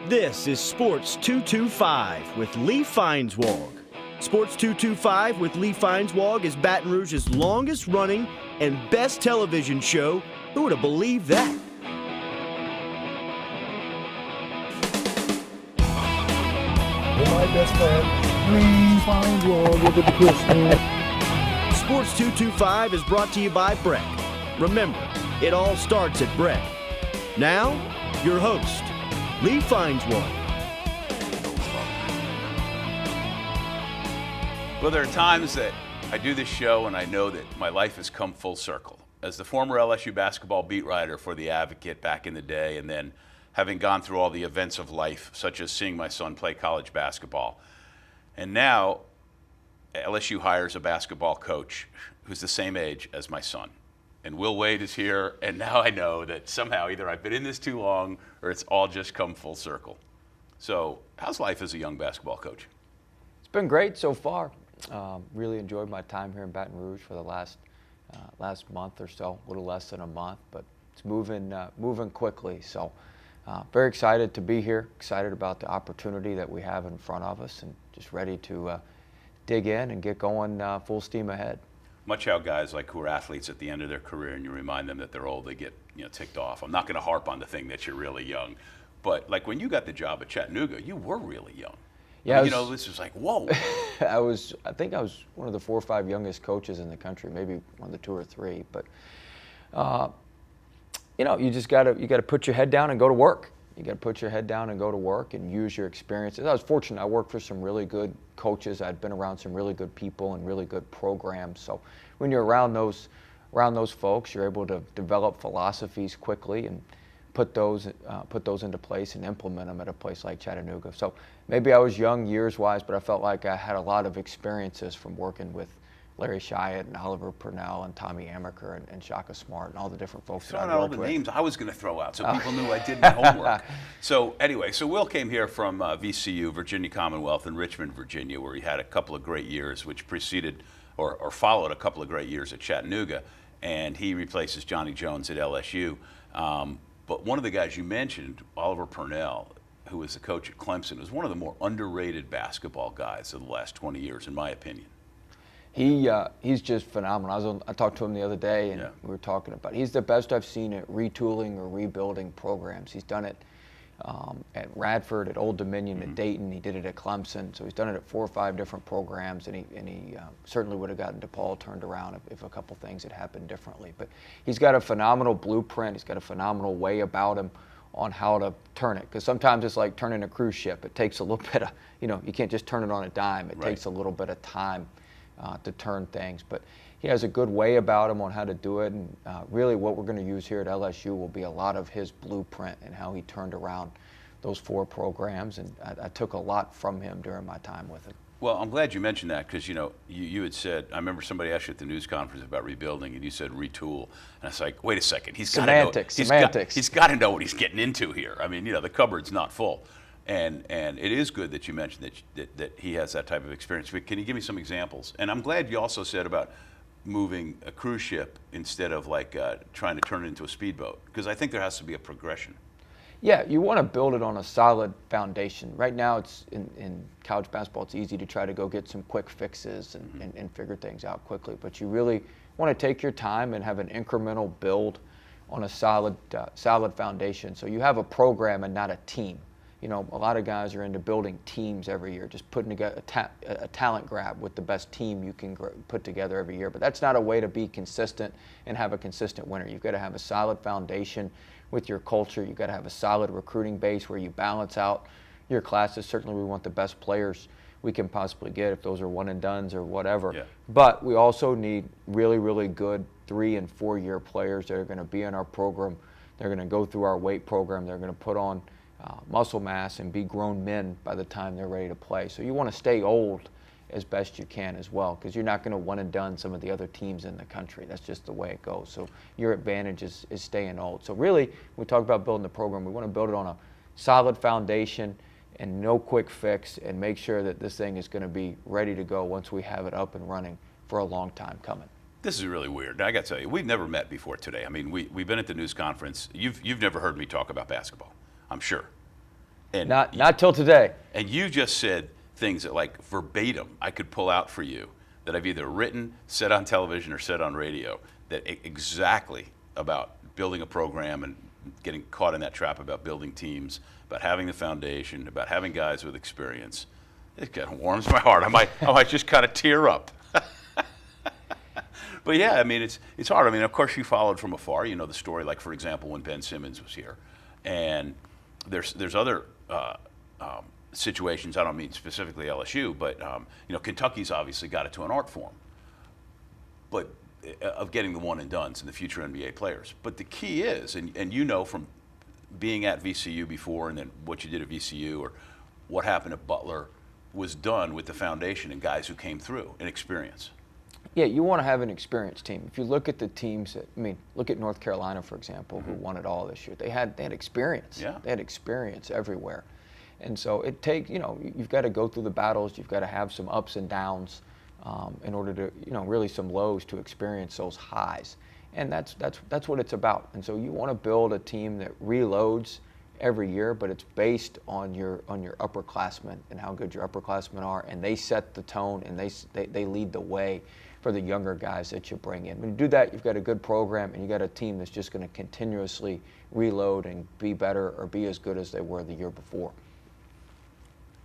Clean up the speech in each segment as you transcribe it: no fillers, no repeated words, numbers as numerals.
This is Sports 225 with Lee Feinswag. Sports 225 with Lee Feinswag is Baton Rouge's longest running and best television show. Who would have believed that? My best friend, Lee Feinswag, look at the Christmas. Sports 225 is brought to you by Breck. Remember, it all starts at Breck. Now, your host, Lee Feinswag. Well, there are times that I do this show and I know that my life has come full circle. As the former LSU basketball beat writer for The Advocate back in the day, and then having gone through all the events of life, such as seeing my son play college basketball. And now LSU hires a basketball coach who's the same age as my son. And Will Wade is here, and now I know that somehow either I've been in this too long or it's all just come full circle. So how's life as a young basketball coach? It's been great so far. Really enjoyed my time here in Baton Rouge for the last month or so, a little less than a month, but it's moving quickly. So very excited to be here, excited about the opportunity that we have in front of us, and just ready to dig in and get going full steam ahead. Much how guys like who are athletes at the end of their career and you remind them that they're old, they get ticked off. I'm not going to harp on the thing that you're really young, but like when you got the job at Chattanooga, you were really young. Yeah, this was like, whoa. I think I was one of the 4 or 5 youngest coaches in the country, maybe one of the 2 or 3. But you just gotta put your head down and go to work. You got to put your head down and go to work and use your experiences. I was fortunate. I worked for some really good coaches. I'd been around some really good people and really good programs. So when you're around those folks, you're able to develop philosophies quickly and put those into place and implement them at a place like Chattanooga. So maybe I was young years-wise, but I felt like I had a lot of experiences from working with Larry Shiat and Oliver Purnell and Tommy Amaker and Shaka Smart and all the different folks that I worked with. All the names I was going to throw out so people knew I did my homework. So anyway, Will came here from VCU, Virginia Commonwealth in Richmond, Virginia, where he had a couple of great years, which preceded or followed a couple of great years at Chattanooga, and he replaces Johnny Jones at LSU. But one of the guys you mentioned, Oliver Purnell, who was the coach at Clemson, was one of the more underrated basketball guys of the last 20 years, in my opinion. He's just phenomenal. I talked to him the other day, and we were talking about he's the best I've seen at retooling or rebuilding programs. He's done it at Radford, at Old Dominion, at Dayton. He did it at Clemson. So he's done it at 4 or 5 different programs, and he certainly would have gotten DePaul turned around if a couple things had happened differently. But he's got a phenomenal blueprint. He's got a phenomenal way about him on how to turn it. Because sometimes it's like turning a cruise ship. It takes a little bit of, you can't just turn it on a dime. It takes a little bit of time to turn things, but he has a good way about him on how to do it, and really what we're going to use here at LSU will be a lot of his blueprint and how he turned around those 4 programs, and I took a lot from him during my time with him. Well, I'm glad you mentioned that because, you had said, I remember somebody asked you at the news conference about rebuilding, and you said retool. And I was like, wait a second. He's got to know what he's getting into here. I mean, the cupboard's not full. And it is good that you mentioned that he has that type of experience. But can you give me some examples? And I'm glad you also said about moving a cruise ship instead of trying to turn it into a speedboat, because I think there has to be a progression. Yeah, you want to build it on a solid foundation. Right now, it's in college basketball, it's easy to try to go get some quick fixes and figure things out quickly. But you really want to take your time and have an incremental build on a solid foundation. So you have a program and not a team. A lot of guys are into building teams every year, just putting together a talent grab with the best team you can put together every year. But that's not a way to be consistent and have a consistent winner. You've got to have a solid foundation with your culture. You've got to have a solid recruiting base where you balance out your classes. Certainly we want the best players we can possibly get if those are one and dones or whatever. Yeah. But we also need really, really good 3- and 4-year players that are going to be in our program. They're going to go through our weight program. They're going to put on muscle mass and be grown men by the time they're ready to play. So you want to stay old as best you can as well, because you're not going to one and done some of the other teams in the country. That's just the way it goes. So your advantage is staying old. So really, when we talk about building the program, we want to build it on a solid foundation and no quick fix, and make sure that this thing is going to be ready to go once we have it up and running for a long time coming. This is really weird. I got to tell you, we've never met before today. I mean, we've been at the news conference. You've never heard me talk about basketball, I'm sure. And Not till today. And you just said things that, like, verbatim, I could pull out for you that I've either written, said on television, or said on radio, that exactly about building a program and getting caught in that trap about building teams, about having the foundation, about having guys with experience. It kind of warms my heart. I might just kind of tear up. But yeah, I mean, it's hard. I mean, of course, you followed from afar. You know the story, like, for example, when Ben Simmons was here. And there's other situations. I don't mean specifically LSU, but you know, Kentucky's obviously got it to an art form, but of getting the one and dones and the future NBA players. But the key is, and you know from being at VCU before, and then what you did at VCU or what happened at Butler, was done with the foundation and guys who came through and experience. Yeah, you want to have an experienced team. If you look at the teams look at North Carolina, for example, who won it all this year. They had experience. Yeah. They had experience everywhere. And so it takes, you've got to go through the battles. You've got to have some ups and downs in order to, really some lows to experience those highs. And that's what it's about. And so you want to build a team that reloads every year, but it's based on your upperclassmen and how good your upperclassmen are, and they set the tone and they lead the way for the younger guys that you bring in. When you do that, you've got a good program and you got a team that's just going to continuously reload and be better or be as good as they were the year before.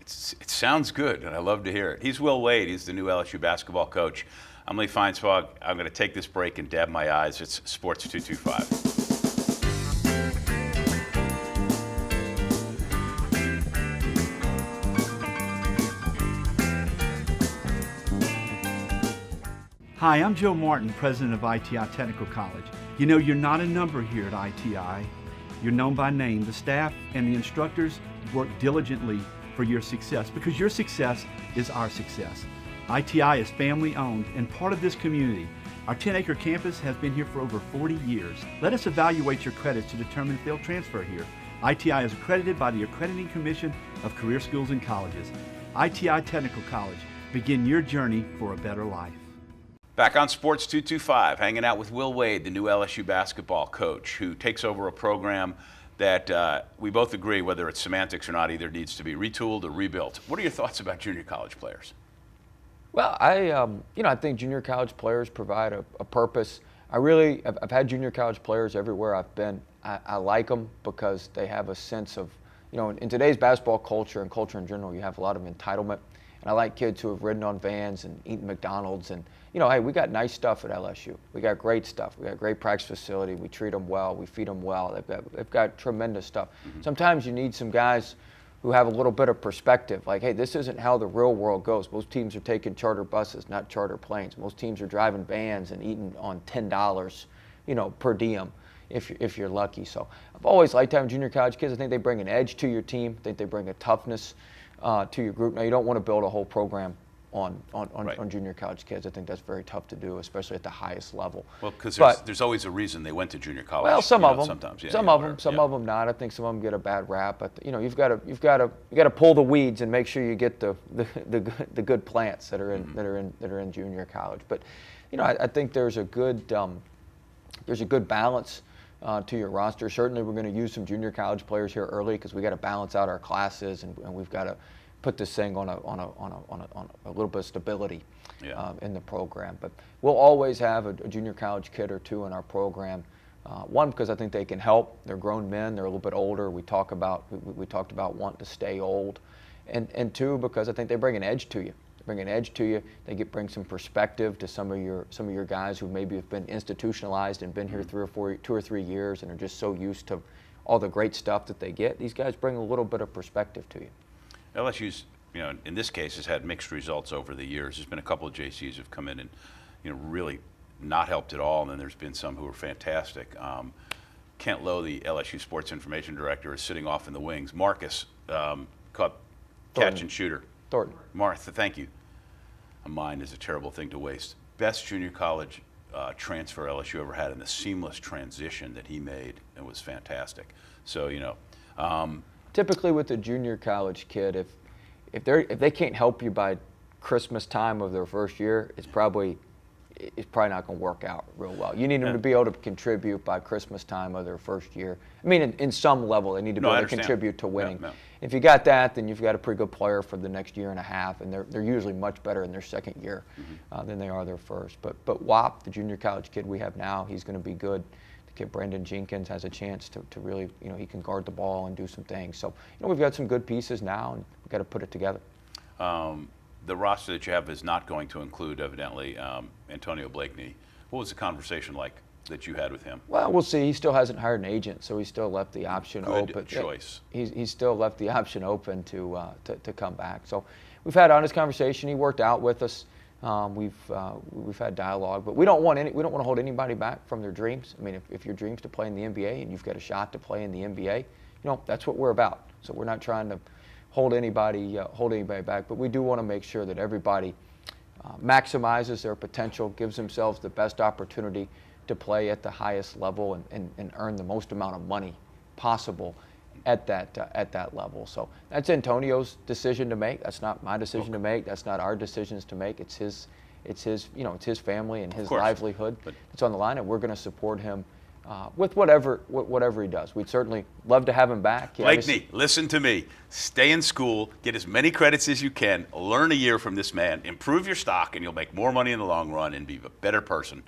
It sounds good, and I love to hear it. He's Will Wade. He's the new LSU basketball coach. I'm Lee Feinswag. I'm going to take this break and dab my eyes. It's Sports 225. Hi, I'm Joe Martin, president of ITI Technical College. You know, you're not a number here at ITI. You're known by name. The staff and the instructors work diligently for your success because your success is our success. ITI is family owned and part of this community. Our 10-acre campus has been here for over 40 years. Let us evaluate your credits to determine if they'll transfer here. ITI is accredited by the Accrediting Commission of Career Schools and Colleges. ITI Technical College. Begin your journey for a better life. Back on Sports 225, hanging out with Will Wade, the new LSU basketball coach, who takes over a program that we both agree, whether it's semantics or not, either needs to be retooled or rebuilt. What are your thoughts about junior college players? Well, I think junior college players provide a purpose. I've had junior college players everywhere I've been. I like them because they have a sense of, in today's basketball culture and culture in general, you have a lot of entitlement. And I like kids who have ridden on vans and eaten McDonald's. And, hey, we got nice stuff at LSU. We got great stuff. We got a great practice facility. We treat them well. We feed them well. They've got tremendous stuff. Mm-hmm. Sometimes you need some guys who have a little bit of perspective. Like, hey, this isn't how the real world goes. Most teams are taking charter buses, not charter planes. Most teams are driving vans and eating on $10, per diem, if you're lucky. So I've always liked having junior college kids. I think they bring an edge to your team. I think they bring a toughness to your group. Now, you don't want to build a whole program on junior college kids. I think that's very tough to do, especially at the highest level. Well, because there's always a reason they went to junior college. Well, some of them. Sometimes, yeah, some of them not. I think some of them get a bad rap. But you've got to pull the weeds and make sure you get the good plants that are in junior college. But I think there's a good balance to your roster. Certainly, we're going to use some junior college players here early because we got to balance out our classes and we've got to put this thing on a little bit of stability in the program. But we'll always have a junior college kid or two in our program. One, because I think they can help. They're grown men. They're a little bit older. We talked about wanting to stay old, and two, because I think they bring an edge to you. They bring some perspective to some of your guys who maybe have been institutionalized and been here 2 or 3 years and are just so used to all the great stuff that they get. These guys bring a little bit of perspective to you. LSU's, in this case, has had mixed results over the years. There's been a couple of JCs who've come in and, really not helped at all, and then there's been some who are fantastic. Kent Lowe, the LSU Sports Information Director, is sitting off in the wings. Marcus caught catch and shooter. Thornton. Martha, thank you. A mind is a terrible thing to waste. Best junior college transfer LSU ever had, and the seamless transition that he made, it was fantastic. So, typically with a junior college kid, if they can't help you by Christmas time of their first year, it's probably it's probably not going to work out real well. You need them to be able to contribute by Christmas time of their first year. I mean, in some level, they need to be able to contribute to winning. If you got that, then you've got a pretty good player for the next year and a half, and they're usually much better in their second year than they are their first. But Wap, the junior college kid we have now, he's going to be good. The kid Brandon Jenkins has a chance to really, he can guard the ball and do some things. So, we've got some good pieces now, and we've got to put it together. The roster that you have is not going to include, evidently, Antonio Blakeney. What was the conversation like that you had with him? Well, we'll see. He still hasn't hired an agent, so he still left the option open. Good choice. He's still left the option open to come back. So we've had honest conversation. He worked out with us. We've had dialogue, but we don't want to hold anybody back from their dreams. I mean, if your dream's to play in the NBA and you've got a shot to play in the NBA, that's what we're about. So we're not trying to hold anybody back, but we do want to make sure that everybody maximizes their potential, gives themselves the best opportunity to play at the highest level and earn the most amount of money possible at that level. So that's Antonio's decision to make. That's not my decision to make. That's not our decisions to make. It's his family and his livelihood that's on the line, and we're going to support him with whatever he does. We'd certainly love to have him back. Blakeney, listen to me. Stay in school, get as many credits as you can, learn a year from this man, improve your stock, and you'll make more money in the long run and be a better person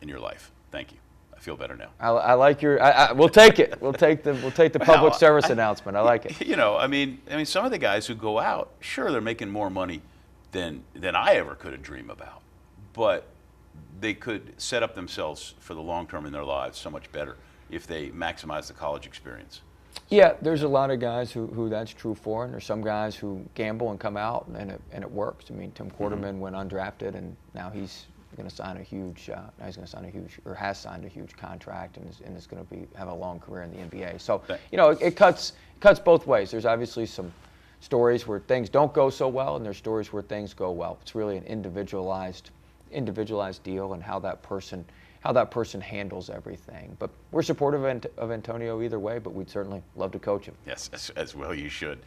in your life. Thank you. I feel better now. I like your. We'll take it. We'll take the public service announcement. I like it. I mean, some of the guys who go out, sure, they're making more money than I ever could have dreamed about, but they could set up themselves for the long term in their lives so much better if they maximize the college experience. Yeah, there's a lot of guys who that's true for, and there's some guys who gamble and come out and it works. I mean, Tim Quarterman went undrafted, and now he's going to sign has signed a huge contract and is going to have a long career in the NBA. So it cuts both ways. There's obviously some stories where things don't go so well, and there's stories where things go well. It's really an individualized deal and how that person handles everything. But we're supportive of Antonio either way, but we'd certainly love to coach him. Yes, as well you should.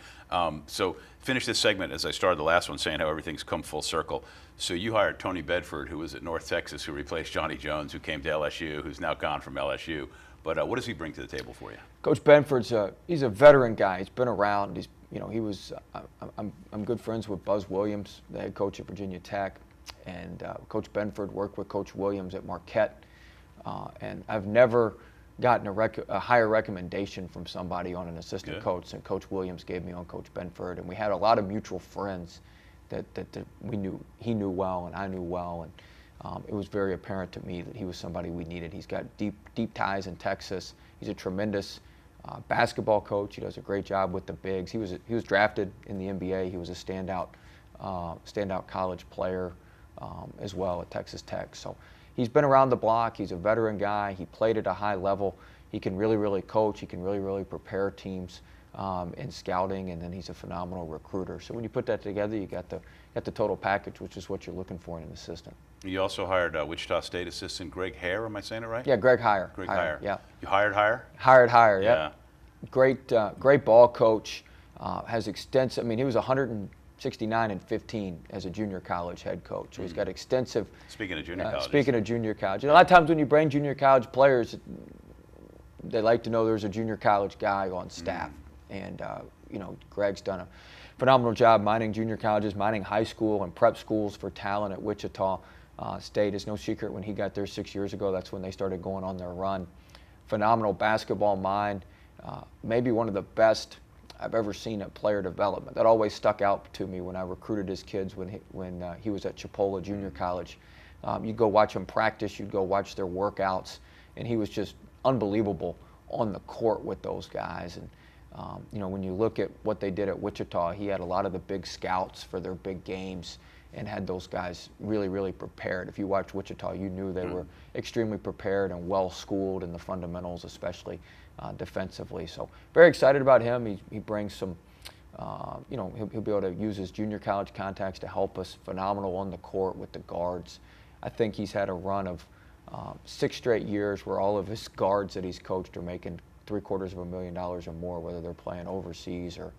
So finish this segment as I started the last one saying how everything's come full circle. So you hired Tony Bedford, who was at North Texas, who replaced Johnny Jones, who came to LSU, who's now gone from LSU. But what does he bring to the table for you? Coach Bedford's he's a veteran guy. He's been around. I'm good friends with Buzz Williams, the head coach at Virginia Tech. And Coach Benford worked with Coach Williams at Marquette, and I've never gotten a higher recommendation from somebody on an assistant coach than Coach Williams gave me on Coach Benford. And we had a lot of mutual friends that we knew, he knew well and I knew well, and it was very apparent to me that he was somebody we needed. He's got deep ties in Texas. He's a tremendous basketball coach. He does a great job with the bigs. He was drafted in the NBA. He was a standout college player. As well at Texas Tech. So he's been around the block. He's a veteran guy. He played at a high level. He can really coach. He can really prepare teams in scouting, and then he's a phenomenal recruiter. So when you put that together, you got the total package, which is what you're looking for in an assistant. You also hired Wichita State assistant Greg Hare. Am I saying it right? Yeah, Greg Hire. Greg Hire. Yeah. You hired Hire? Hired Hire. Yeah. Great ball coach. Has extensive. I mean, he was 169-15 as a junior college head coach. So he's got extensive. Speaking of junior college. Speaking of junior college, a lot of times when you bring junior college players, they like to know there's a junior college guy on staff. And Greg's done a phenomenal job mining junior colleges, mining high school and prep schools for talent at Wichita State. It's no secret when he got there 6 years ago, that's when they started going on their run. Phenomenal basketball mind, maybe one of the best I've ever seen at player development. That always stuck out to me when I recruited his kids when he was at Chipola Junior College. You'd go watch him practice, you'd go watch their workouts, and he was just unbelievable on the court with those guys. And when you look at what they did at Wichita, he had a lot of the big scouts for their big games and had those guys really prepared. If you watched Wichita, you knew they were extremely prepared and well-schooled in the fundamentals, especially defensively. So very excited about him. He brings some, he'll be able to use his junior college contacts to help us. Phenomenal on the court with the guards. I think he's had a run of 6 straight years where all of his guards that he's coached are making $750,000 or more, whether they're playing overseas or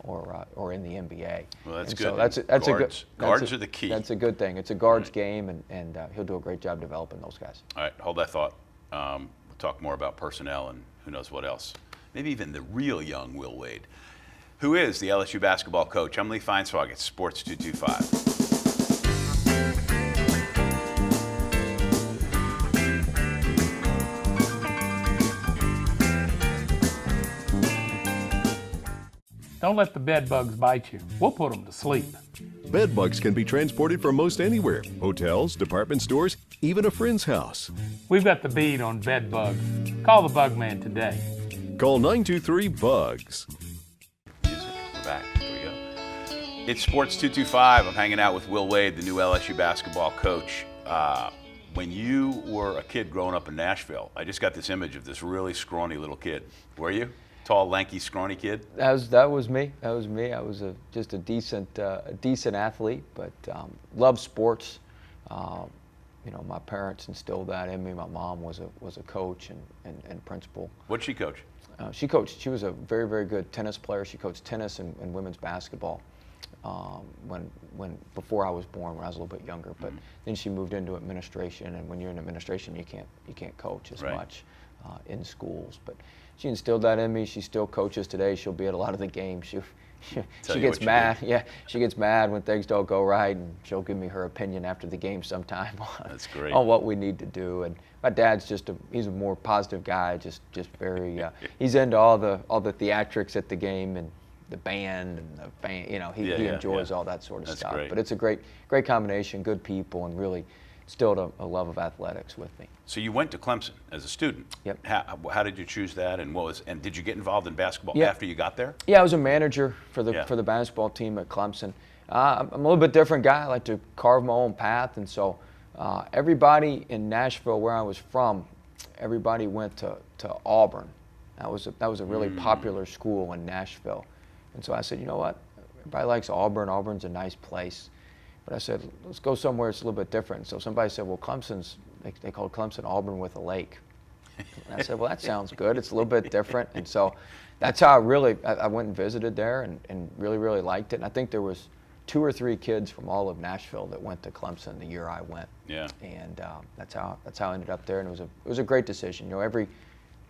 or in the NBA. Well, that's and good. So that's a good guards are the key. That's a good thing. It's a guards game, and he'll do a great job developing those guys. All right, hold that thought. We'll talk more about personnel and who knows what else. Maybe even the real young Will Wade, who is the LSU basketball coach. I'm Lee Feinswag at Sports 225. Don't let the bed bugs bite you. We'll put them to sleep. Bed bugs can be transported from most anywhere. Hotels, department stores, even a friend's house. We've got the bead on bed bugs. Call the bug man today. Call 923-BUGS. We're back. Here we go. It's Sports 225. I'm hanging out with Will Wade, the new LSU basketball coach. When you were a kid growing up in Nashville, I just got this image of this really scrawny little kid. Were you? Tall, lanky, scrawny kid? That was me. I was just a decent athlete, but loved sports. My parents instilled that in me. My mom was a coach and principal. What'd she coach? She coached. She was a very, very good tennis player. She coached tennis and women's basketball before I was born, when I was a little bit younger. But then she moved into administration, and when you're in administration, you can't coach as much in schools. But she instilled that in me. She still coaches today. She'll be at a lot of the games. She gets mad. Yeah, she gets mad when things don't go right, and she'll give me her opinion after the game sometime That's great. on what we need to do. And my dad's he's a more positive guy, just very he's into all the theatrics at the game and the band and the fan. He enjoys all that sort of That's stuff. great. But it's a great combination, good people, and really instilled a love of athletics with me. So you went to Clemson as a student. Yep. How did you choose that, and did you get involved in basketball after you got there? Yeah, I was a manager for the basketball team at Clemson. I'm a little bit different guy. I like to carve my own path, and so everybody in Nashville, where I was from, everybody went to Auburn. That was a really popular school in Nashville, and so I said, you know what? Everybody likes Auburn. Auburn's a nice place. But I said, let's go somewhere that's a little bit different. So somebody said, well, they called Clemson Auburn with a lake. And I said, well, that sounds good. It's a little bit different. And so that's how I went and visited there and really, really liked it. And I think there was 2 or 3 kids from all of Nashville that went to Clemson the year I went. Yeah. And that's how I ended up there. And it was a great decision.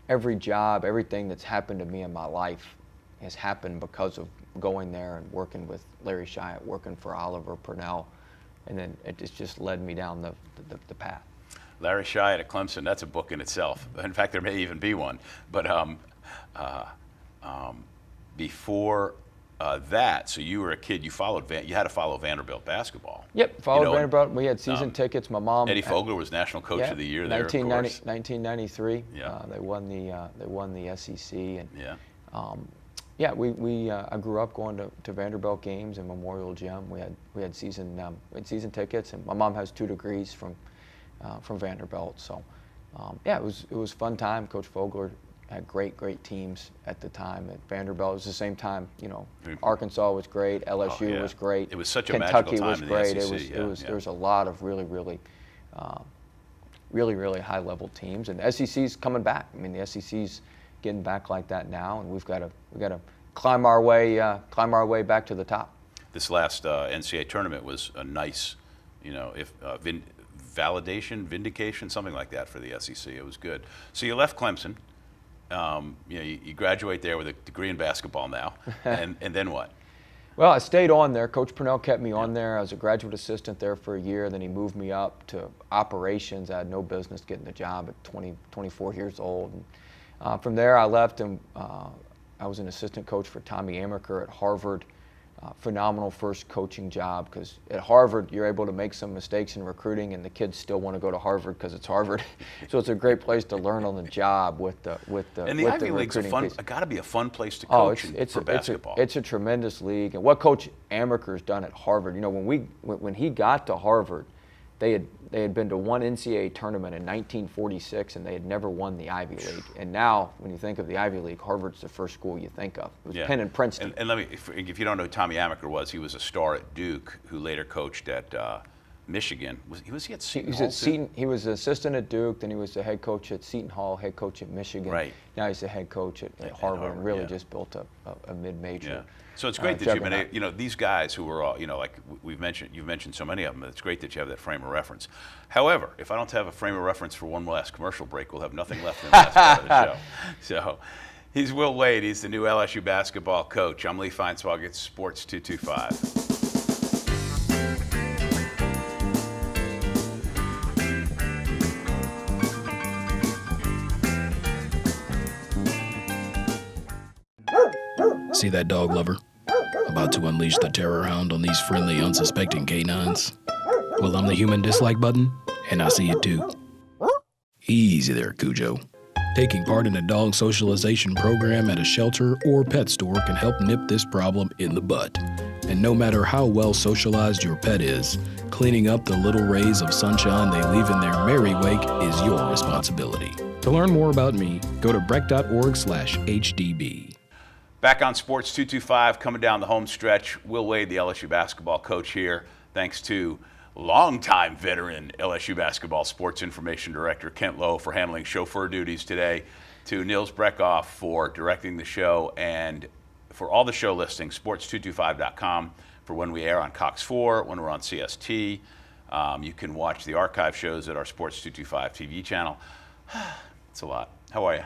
Every job, everything that's happened to me in my life has happened because of going there and working with Larry Shyatt, working for Oliver Purnell, and then it just led me down the path. Larry Shyatt at Clemson, that's a book in itself. In fact, there may even be one. But before that, so you were a kid, you had to follow Vanderbilt basketball. Yep, followed Vanderbilt. We had season tickets. My mom. Eddie Fogler was National Coach of the Year there, of course. 1993. Yeah. They won the SEC. And Yeah. I grew up going to Vanderbilt games in Memorial Gym. We had season tickets, and my mom has 2 degrees from Vanderbilt. So it was a fun time. Coach Fogler had great teams at the time at Vanderbilt. It was the same time, Arkansas was great, LSU was great. It was such a Kentucky magical time was in great. the SEC. There was a lot of really high level teams, and the SEC's coming back. I mean, the SEC's getting back like that now, and we've got to climb our way back to the top. This last NCAA tournament was a nice, vindication, something like that for the SEC. It was good. So you left Clemson. You graduate there with a degree in basketball now, and then what? Well, I stayed on there. Coach Purnell kept me on there. I was a graduate assistant there for a year. Then he moved me up to operations. I had no business getting the job at 24 years old. And, from there, I left, and I was an assistant coach for Tommy Amaker at Harvard. Phenomenal first coaching job, because at Harvard you're able to make some mistakes in recruiting, and the kids still want to go to Harvard because it's Harvard. So it's a great place to learn on the job with the And the Ivy League's got to be a fun place to coach for basketball. It's a tremendous league, and what Coach Amaker's done at Harvard. When he got to Harvard, they had been to one NCAA tournament in 1946, and they had never won the Ivy League. And now, when you think of the Ivy League, Harvard's the first school you think of. It was Penn and Princeton. And let me, if you don't know who Tommy Amaker was, he was a star at Duke, who later coached at Michigan. Was he at Seton Hall? He was an assistant at Duke, then he was the head coach at Seton Hall, head coach at Michigan. Right. Now he's the head coach at Harvard, and really just built a mid-major So it's great that you've been, juggernaut. these guys who are all, like you've mentioned so many of them. It's great that you have that frame of reference. However, if I don't have a frame of reference for one last commercial break, we'll have nothing left in the last part of the show. So he's Will Wade. He's the new LSU basketball coach. I'm Lee Feinswag. It's Sports 225. See that dog lover? About to unleash the terror hound on these friendly, unsuspecting canines? Well, I'm the human dislike button, and I see it too. Easy there, Cujo. Taking part in a dog socialization program at a shelter or pet store can help nip this problem in the bud. And no matter how well socialized your pet is, cleaning up the little rays of sunshine they leave in their merry wake is your responsibility. To learn more about me, go to breck.org/HDB. Back on Sports 225, coming down the home stretch. Will Wade, the LSU basketball coach here. Thanks to longtime veteran LSU basketball sports information director Kent Lowe for handling chauffeur duties today. To Nils Breckoff for directing the show, and for all the show listings, sports225.com for when we air on Cox 4, when we're on CST. You can watch the archive shows at our Sports 225 TV channel. It's a lot. How are you?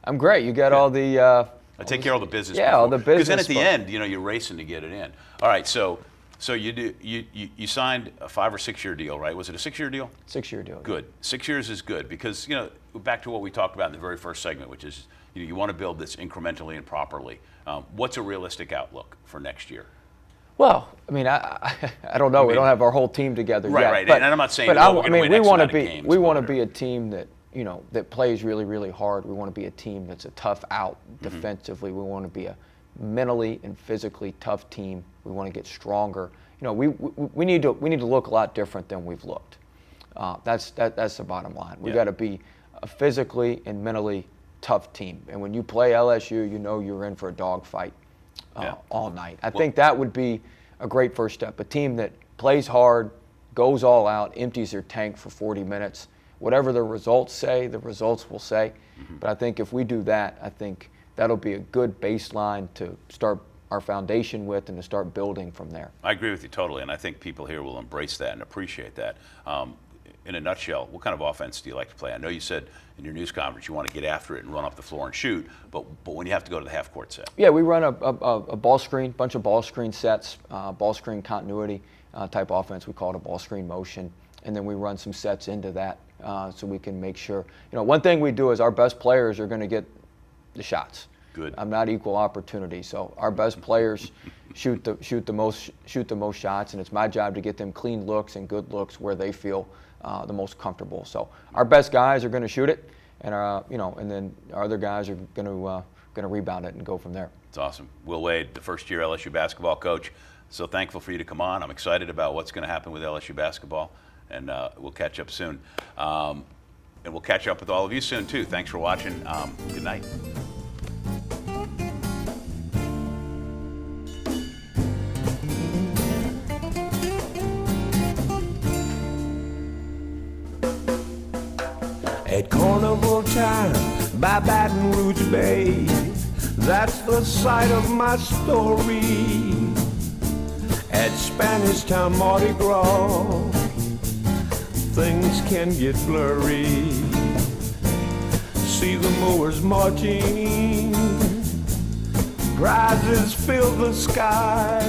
I'm great. You got all the... I take care of all the business. Yeah, all the business. Because then at the end, you're racing to get it in. All right, so you signed a 5 or 6 year deal, right? Was it a 6-year deal? 6-year deal. Good. 6 years is good because back to what we talked about in the very first segment, which is you want to build this incrementally and properly. What's a realistic outlook for next year? Well, I mean, I don't know. We don't have our whole team together yet. Right. And I'm not saying. But we want to be a team that that plays really, really hard. We want to be a team that's a tough out defensively. We want to be a mentally and physically tough team. We want to get stronger. We need to look a lot different than we've looked. That's the bottom line. We got to be a physically and mentally tough team. And when you play LSU, you're in for a dogfight all night. I think that would be a great first step. A team that plays hard, goes all out, empties their tank for 40 minutes. Whatever the results say, the results will say. But I think if we do that, I think that'll be a good baseline to start our foundation with and to start building from there. I agree with you totally, and I think people here will embrace that and appreciate that. In a nutshell, what kind of offense do you like to play? I know you said in your news conference you want to get after it and run off the floor and shoot, but when you have to go to the half-court set. Yeah, we run a ball screen, bunch of ball screen sets, ball screen continuity type offense. We call it a ball screen motion, and then we run some sets into that. So we can make sure, one thing we do is our best players are going to get the shots. Good. I'm not equal opportunity, so our best players shoot the most shots, and it's my job to get them clean looks and good looks where they feel the most comfortable. So our best guys are going to shoot it, and and then our other guys are going to rebound it and go from there. It's awesome. Will Wade, the first-year LSU basketball coach. So thankful for you to come on. I'm excited about what's going to happen with LSU basketball. And we'll catch up soon. And we'll catch up with all of you soon, too. Thanks for watching. Good night. At carnival time by Baton Rouge Bay, that's the site of my story. At Spanish Town Mardi Gras, things can get blurry. See the mowers marching, prizes fill the sky.